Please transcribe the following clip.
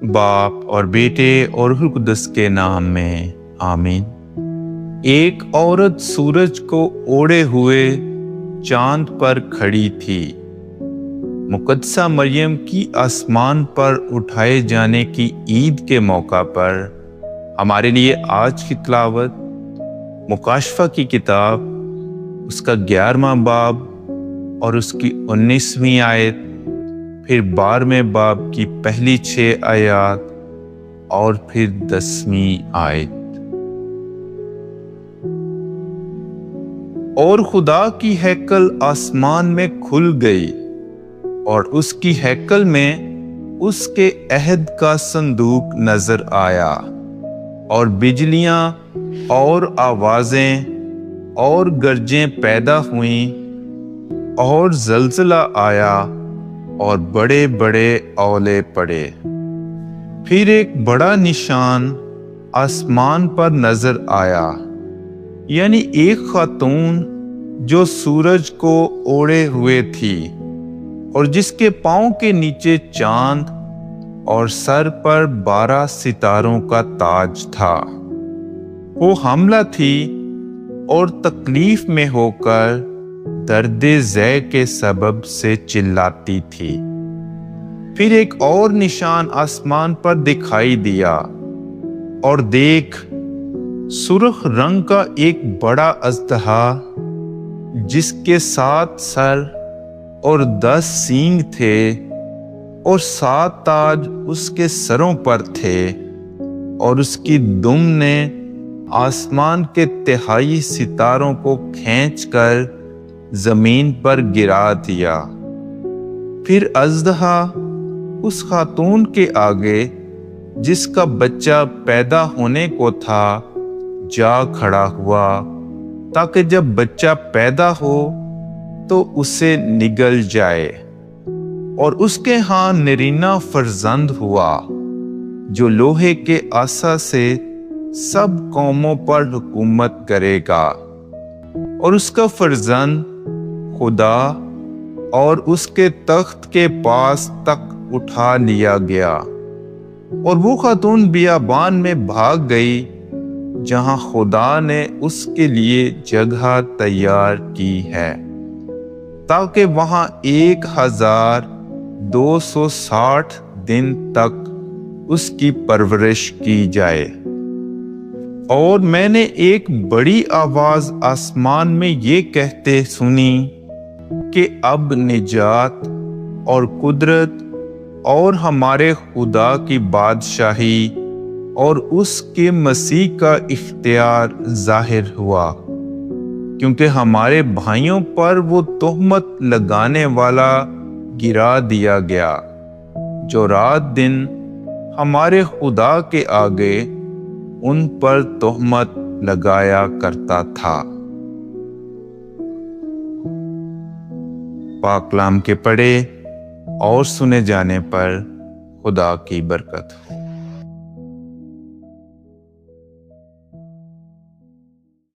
باپ اور بیٹے اور روح القدس کے نام میں آمین۔ ایک عورت سورج کو اوڑھے ہوئے چاند پر کھڑی تھی۔ مقدسہ مریم کی آسمان پر اٹھائے جانے کی عید کے موقع پر ہمارے لیے آج کی تلاوت مکاشفہ کی کتاب، اس کا 11واں باب اور اس کی 19ویں آیت، پھر 12ویں باب کی پہلی 6 آیات اور پھر 10ویں آیت۔ اور خدا کی ہیکل آسمان میں کھل گئی اور اس کی ہیکل میں اس کے عہد کا صندوق نظر آیا، اور بجلیاں اور آوازیں اور گرجیں پیدا ہوئیں، اور زلزلہ آیا اور بڑے بڑے اولے پڑے۔ پھر ایک بڑا نشان آسمان پر نظر آیا، یعنی ایک خاتون جو سورج کو اوڑھے ہوئے تھی اور جس کے پاؤں کے نیچے چاند اور سر پر 12 ستاروں کا تاج تھا۔ وہ حاملہ تھی اور تکلیف میں ہو کر درد ذے کے سبب سے چلاتی تھی۔ پھر ایک اور نشان آسمان پر دکھائی دیا، اور دیکھ، سرخ رنگ کا ایک بڑا اژدہا جس کے 7 سر اور 10 سینگ تھے اور 7 تاج اس کے سروں پر تھے، اور اس کی دم نے آسمان کے 3 ستاروں کو کھینچ کر زمین پر گرا دیا۔ پھر اژدہا اس خاتون کے آگے جس کا بچہ پیدا ہونے کو تھا جا کھڑا ہوا، تاکہ جب بچہ پیدا ہو تو اسے نگل جائے۔ اور اس کے ہاں نرینہ فرزند ہوا جو لوہے کے عصا سے سب قوموں پر حکومت کرے گا، اور اس کا فرزند خدا اور اس کے تخت کے پاس تک اٹھا لیا گیا، اور وہ خاتون بیابان میں بھاگ گئی جہاں خدا نے اس کے لیے جگہ تیار کی ہے، تاکہ وہاں 1260 دن تک اس کی پرورش کی جائے۔ اور میں نے ایک بڑی آواز آسمان میں یہ کہتے سنی کہ اب نجات اور قدرت اور ہمارے خدا کی بادشاہی اور اس کے مسیح کا اختیار ظاہر ہوا، کیونکہ ہمارے بھائیوں پر وہ تہمت لگانے والا گرا دیا گیا جو رات دن ہمارے خدا کے آگے ان پر تہمت لگایا کرتا تھا۔ پاک کلام کے پڑھے اور سنے جانے پر خدا کی برکت ہو۔